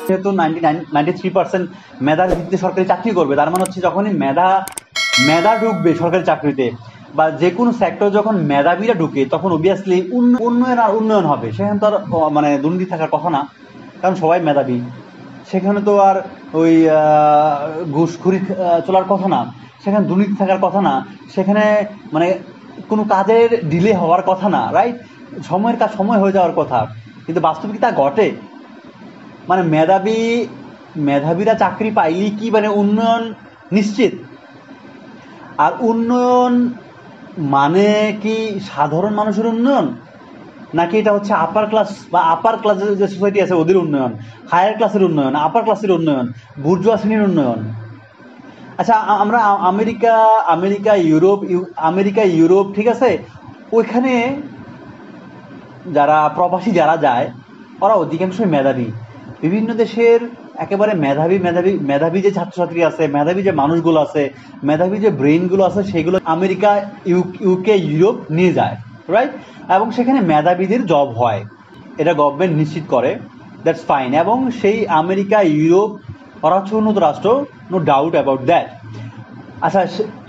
যেহেতু 93% মেধার ভিত্তিতে সরকারি চাকরি করবে, তার মানে হচ্ছে যখনই মেধা ঢুকবে সরকারি চাকরিতে বা যে কোনো সেক্টর যখন মেধাবীরা ঢুকে তখন অবভিয়াসলি উন্নয়ন হবে। সেখানে তো আর মানে দুর্নীতি থাকার কথা না, কারণ সবাই মেধাবী। সেখানে তো আর ওই ঘুষখুরি চলার কথা না, সেখানে দুর্নীতি থাকার কথা না, সেখানে মানে কোনো কাজের ডিলে হওয়ার কথা না, রাইট? সময়ের কাজ সময় হয়ে যাওয়ার কথা, কিন্তু বাস্তবে কি তা ঘটে? মানে মেধাবীরা চাকরি পাইলেই কি মানে উন্নয়ন নিশ্চিত? আর উন্নয়ন মানে কি সাধারণ মানুষের উন্নয়ন, নাকি এটা হচ্ছে আপার ক্লাস বা আপার ক্লাসের যে সোসাইটি আছে ওদের উন্নয়ন, হায়ার ক্লাসের উন্নয়ন, আপার ক্লাসের উন্নয়ন, বুর্জোয়া শ্রেণীর উন্নয়ন? আচ্ছা, আমরা আমেরিকা ইউরোপ ঠিক আছে, ওইখানে যারা প্রবাসী যারা যায় ওরা অধিকাংশই মেধাবী। বিভিন্ন দেশের একেবারে মেধাবী যে ছাত্রছাত্রী আছে, মেধাবী যে মানুষগুলো আছে, মেধাবী যে ব্রেইনগুলো আছে, সেগুলো আমেরিকা, ইউকে, ইউরোপ নিয়ে যায়, রাইট? এবং সেখানে মেধাবীদের জব হয়, এটা গভর্নমেন্ট নিশ্চিত করে, দ্যাটস ফাইন। এবং সেই আমেরিকা, ইউরোপ ওরা হচ্ছে উন্নত রাষ্ট্র, নো ডাউট অ্যাবাউট দ্যাট। আচ্ছা,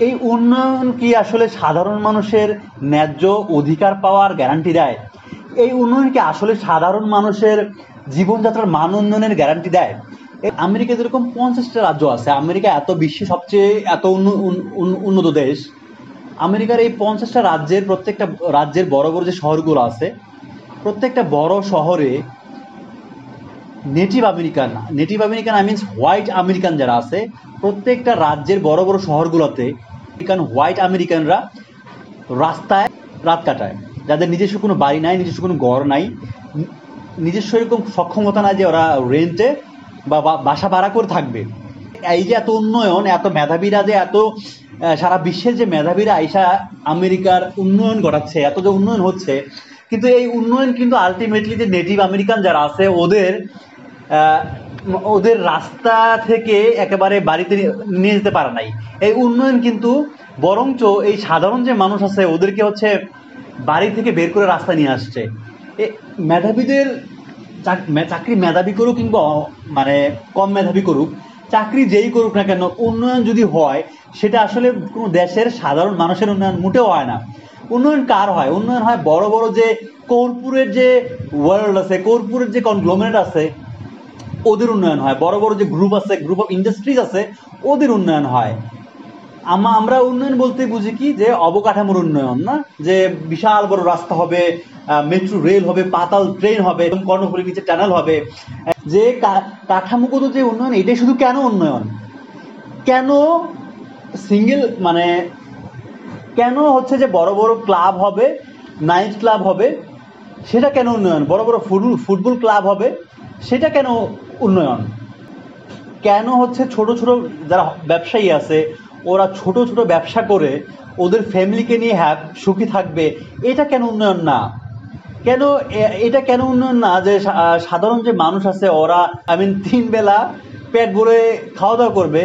এই উন্নয়ন কি আসলে সাধারণ মানুষের ন্যায্য অধিকার পাওয়ার গ্যারান্টি দেয়? এই উন্নয়ন কি আসলে সাধারণ মানুষের জীবনযাত্রার মান উন্নয়নের গ্যারান্টি দেয়? আমেরিকা যেরকম 50টা রাজ্য আছে, আমেরিকা এত বিশ্বে সবচেয়ে এত উন্নত দেশ, আমেরিকার এই 50টা রাজ্যের প্রত্যেকটা রাজ্যের বড় বড় যে শহরগুলো আছে, প্রত্যেকটা বড় শহরে native American I means white American যারা আছে, প্রত্যেকটা রাজ্যের বড় বড় শহরগুলোতে হোয়াইট আমেরিকানরা রাস্তায় রাত কাটায়, যাদের নিজস্ব কোনো বাড়ি নাই, নিজস্ব কোনো ঘর নাই, নিজস্ব এরকম সক্ষমতা নাই যে ওরা রেন্টে বা বাসা ভাড়া করে থাকবে। এই যে এত উন্নয়ন, এত মেধাবীরা যে এত সারা বিশ্বের যে মেধাবীরা আইসা আমেরিকার উন্নয়ন ঘটাচ্ছে, এত যে উন্নয়ন হচ্ছে, কিন্তু এই উন্নয়ন কিন্তু আলটিমেটলি যে নেটিভ আমেরিকান যারা আছে ওদের রাস্তা থেকে একেবারে বাড়িতে নিয়ে যেতে পারে নাই। এই উন্নয়ন কিন্তু বরঞ্চ এই সাধারণ যে মানুষ আছে ওদেরকে হচ্ছে বাড়ি থেকে বের করে রাস্তা নিয়ে আসছে। মেধাবীদের চাকরি মেধাবী করুক কিংবা মানে কম মেধাবী করুক, চাকরি যেই করুক না কেন, উন্নয়ন যদি হয় সেটা আসলে কোনো দেশের সাধারণ মানুষের উন্নয়ন মোটেও হয় না। উন্নয়ন কার হয়? উন্নয়ন হয় বড় বড় যে কর্পোরেট যে ওয়ার্ল্ড আছে, কর্পোরেট যে কনগ্লোমারেট আছে, ওদের উন্নয়ন হয়। বড় বড় যে গ্রুপ আছে, গ্রুপ অফ ইন্ডাস্ট্রিজ আছে, ওদের উন্নয়ন হয়। আমরা উন্নয়ন বলতে বুঝি কি, যে অবকাঠামোর উন্নয়ন, না যে বিশাল বড় রাস্তা হবে, মেট্রো রেল হবে, পাতাল ট্রেন হবে, কর্ণফুলী নিচে টানেল হবে, যে কাঠামোগত যে উন্নয়ন, এটাই শুধু কেন উন্নয়ন? কেন সিঙ্গেল মানে কেন হচ্ছে যে বড় বড় ক্লাব হবে, নাইট ক্লাব হবে, সেটা কেন উন্নয়ন? বড় বড় ফুটবল ক্লাব হবে, সেটা কেন উন্নয়ন? কেন হচ্ছে ছোট ছোট যারা ব্যবসায়ী আছে ওরা ছোট ছোট ব্যবসা করে ওদের ফ্যামিলিকে নিয়ে সুখী থাকবে, এটা কেন উন্নয়ন না? এটা কেন উন্নয়ন না যে সাধারণ যে মানুষ আছে ওরা 3 বেলা পেট ভরে খাওয়া দাওয়া করবে,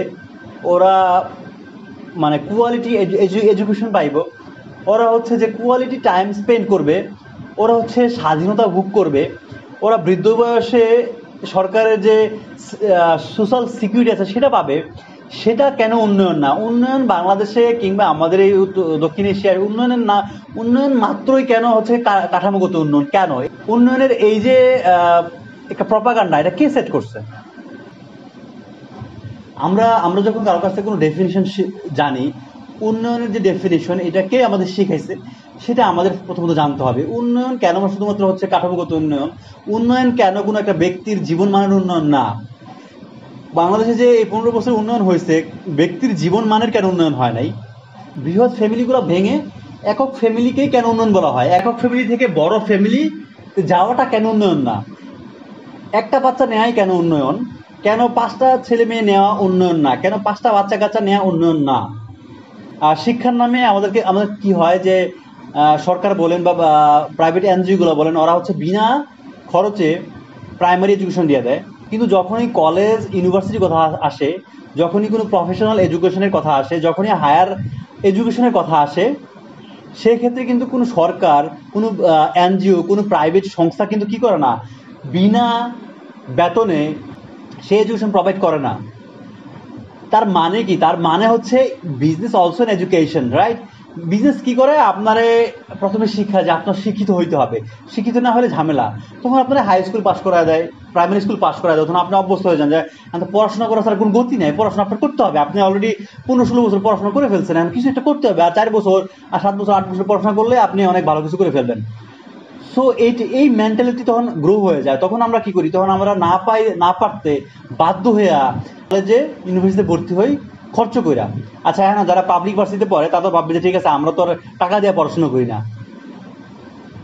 ওরা মানে কোয়ালিটি এডুকেশন পাইব, ওরা হচ্ছে যে কোয়ালিটি টাইম স্পেন্ড করবে, ওরা হচ্ছে স্বাধীনতা ভোগ করবে, ওরা বৃদ্ধ বয়সে সরকারের যে সোশ্যাল সিকিউরিটি আছে সেটা পাবে, সেটা কেন উন্নয়ন না? উন্নয়ন বাংলাদেশে কিংবা আমাদের এই দক্ষিণ এশিয়ার উন্নয়নের না, উন্নয়ন মাত্রই কেন হচ্ছে কাঠামোগত উন্নয়ন? কেন উন্নয়নের এই যে একটা প্রপাগান্ডা, এটা কে সেট করছে? আমরা যখন কারোর কাছ থেকে কোনো ডেফিনিশন জানি, উন্নয়নের যে ডেফিনিশন এটা কে আমাদের শিখাইছে সেটা আমাদের প্রথমত জানতে হবে। উন্নয়ন কেন শুধুমাত্র হচ্ছে কাঠামোগত উন্নয়ন? উন্নয়ন কেন কোনো একটা ব্যক্তির জীবন মানের উন্নয়ন না? বাংলাদেশে যে এই 15 বছর উন্নয়ন হয়েছে, ব্যক্তির জীবন মানের কেন উন্নয়ন হয় নাই? বৃহৎ ফ্যামিলিগুলো ভেঙে একক ফ্যামিলিকেই কেন উন্নয়ন বলা হয়? একক ফ্যামিলি থেকে বড় ফ্যামিলি যাওয়াটা কেন উন্নয়ন না? একটা বাচ্চা নেওয়াই কেন উন্নয়ন? কেন 5টা ছেলে মেয়ে নেওয়া উন্নয়ন না? কেন 5টা বাচ্চা কাচ্চা নেওয়া উন্নয়ন না? শিক্ষার নামে আমাদের কি হয় যে সরকার বলেন বা প্রাইভেট এনজিওগুলো বলেন, ওরা হচ্ছে বিনা খরচে প্রাইমারি এডুকেশন দিয়ে দেয়, কিন্তু যখনই কলেজ ইউনিভার্সিটির কথা আসে, যখনই কোনো প্রফেশনাল এডুকেশনের কথা আসে, যখনই হায়ার এডুকেশনের কথা আসে, সেক্ষেত্রে কিন্তু কোনো সরকার, কোনো এনজিও, কোনো প্রাইভেট সংস্থা কিন্তু কি করে না, বিনা বেতনে সে এডুকেশন প্রোভাইড করে না। তার মানে কি? তার মানে হচ্ছে business also N education, right? Business কি করে? আপনারে প্রথমে শিক্ষা যে আপনার শিক্ষিত হইতে হবে, শিক্ষিত না হলে ঝামেলা। তখন আপনারা হাই স্কুল পাস করা দেয়, প্রাইমারি স্কুল পাস করা দেয়, তখন আপনি অভ্যস্ত হয়ে যান যে পড়াশোনা করা ছাড়া কোনো গতি নেই, পড়াশোনা আপনার করতে হবে। আপনি অলরেডি 15-16 বছর পড়াশোনা করে ফেলছেন, এখন কিছু একটা করতে হবে। আর 4 বছর আর 7 বছর 8 বছর পড়াশোনা করলে আপনি অনেক ভালো কিছু করে ফেলবেন। সো এই মেন্টালিটি তখন গ্রো হয়ে যায়। তখন আমরা কি করি? তখন আমরা না পারতে বাধ্য হইয়া কলেজে ইউনিভার্সিটিতে ভর্তি হই খরচ কইরা। আচ্ছা হ্যাঁ, যারা পাবলিক ভার্সিটিতে পড়ে তারা তো ভাববে যে ঠিক আছে, আমরা তো আর টাকা দিয়ে পড়াশোনা করি না।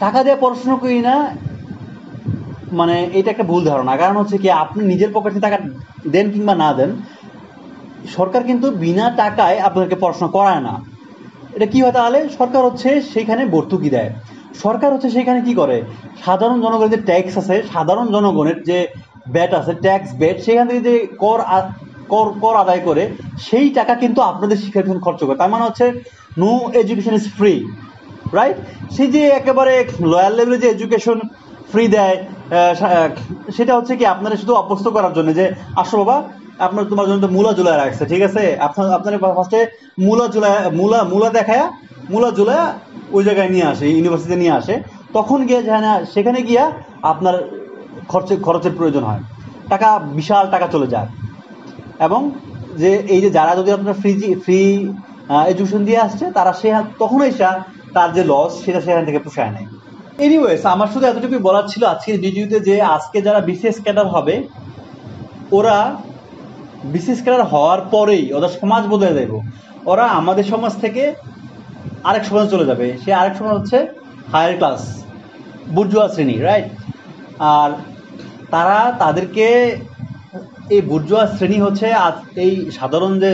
টাকা দিয়ে পড়াশোনা করি না মানে এটা একটা ভুল ধারণা। কারণ হচ্ছে কি, আপনি নিজের পকেটে টাকা দেন কিংবা না দেন, সরকার কিন্তু বিনা টাকায় আপনাদেরকে পড়াশোনা করায় না। এটা কি হয় তাহলে? সরকার হচ্ছে সেখানে ভর্তুকি দেয়। সরকার হচ্ছে সেখানে কি করে, সাধারণ জনগণের যে ট্যাক্স আছে, সাধারণ জনগণের যে ব্যাট আছে, ট্যাক্স ব্যাট, সেখান থেকে যে কর আদায় করে সেই টাকা কিন্তু আপনাদের শিক্ষার জন্য খরচ করে। তার মানে হচ্ছে no education is free, right? সে যে একেবারে লোয়ার লেভেলে যে এডুকেশন ফ্রি দেয়, সেটা হচ্ছে কি আপনারা শুধু অভ্যস্ত করার জন্য যে আসো বাবা, আপনার তোমার জন্য মূলা ঝুলায় রাখছে, ঠিক আছে, আপনার ফার্স্টে মূলা দেখায়, মূলা ঝুলায় ওই জায়গায় নিয়ে আসে, ইউনিভার্সিটিতে নিয়ে আসে। তখন গিয়ে সেখানে গিয়া আপনার খরচের প্রয়োজন হয়, টাকা, বিশাল টাকা চলে যায়। এবং যে এই যে যারা যদি আপনার ফ্রি এডুকেশন দিয়ে আসছে, তারা তখন এসে তার যে লস সেটা সেখান থেকে পোষায় নেয়। এনিওয়েজ, আমার শুধু এতটুকুই বলার ছিল আজকের ভিডিওতে, যে আজকে যারা বিসিএস ক্যাডার হবে, ওরা বিসিএস ক্যাডার হওয়ার পরেই ওদের সমাজ বদলে দেব। ওরা আমাদের সমাজ থেকে আরেক সমাজ চলে যাবে। সে আরেক সমাজ হচ্ছে হায়ার ক্লাস, বুর্জোয়া শ্রেণী, রাইট? আর তাদেরকে এই বুর্জোয়া শ্রেণী হচ্ছে এই সাধারণ যে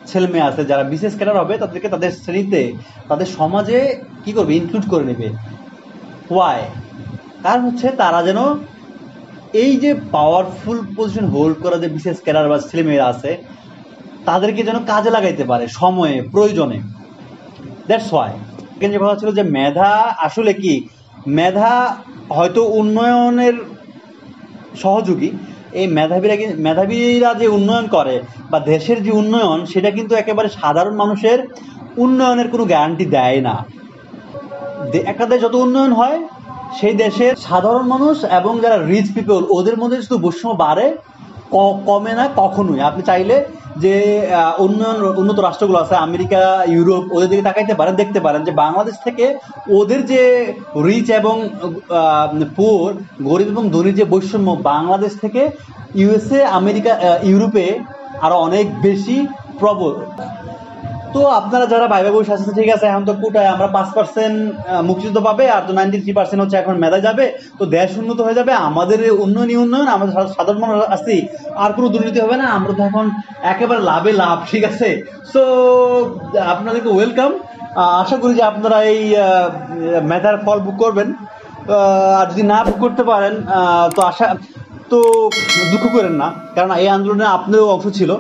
ছেলে মেয়ে আছে যারা বিসিএস ক্যাডার হবে, তাদেরকে তাদের শ্রেণীতে, তাদের সমাজে কি করবে, ইনক্লুড করে নেবে। ওয়াই? কারণ হচ্ছে তারা যেন এই যে পাওয়ারফুল পজিশন হোল্ড করা যে বিসিএস ক্যাডার বা ছেলে মেয়েরা আছে, তাদেরকে যেন কাজে লাগাইতে পারে সময়ে, প্রয়োজনে। That's why. যে কথা ছিল যে মেধা আসলে কি, মেধা হয়তো উন্নয়নের সহযোগী। এই মেধাবীরা যে উন্নয়ন করে বা দেশের যে উন্নয়ন, সেটা কিন্তু একেবারে সাধারণ মানুষের উন্নয়নের কোনো গ্যারান্টি দেয় না। একটা দেশ যত উন্নয়ন হয়, সেই দেশের সাধারণ মানুষ এবং যারা রিচ পিপল, ওদের মধ্যে শুধু বৈষম্য বাড়ে, কমে না কখনোই। আপনি চাইলে যে উন্নত রাষ্ট্রগুলো আছে, আমেরিকা, ইউরোপ, ওদের দিকে তাকাইতে পারেন, দেখতে পারেন যে বাংলাদেশ থেকে ওদের যে রিচ এবং পুর, গরিব এবং ধনীর যে বৈষম্য, বাংলাদেশ থেকে ইউএসএ, আমেরিকা, ইউরোপে আরো অনেক বেশি প্রবল। তো আপনারা যারা ভাইবা বসে আসছে, ঠিক আছে, এখন তো কোটায় আমরা 5% মুক্তিযুদ্ধ পাবে, আর তো 93% হচ্ছে এখন মেধা যাবে, তো দেশ উন্নত হয়ে যাবে, আমাদের উন্নয়ন, আমাদের সাধারণ মানুষ আসছি, আর কোনো দুর্নীতি হবে না, আমরা তো এখন একেবারে লাভে লাভ, ঠিক আছে। সো আপনাদেরকে ওয়েলকাম। আশা করি যে আপনারা এই মেধার ফল বুক করবেন। আর যদি না বুক করতে পারেন তো দুঃখ করেন না, কারণ এই আন্দোলনে আপনারও অংশ ছিল।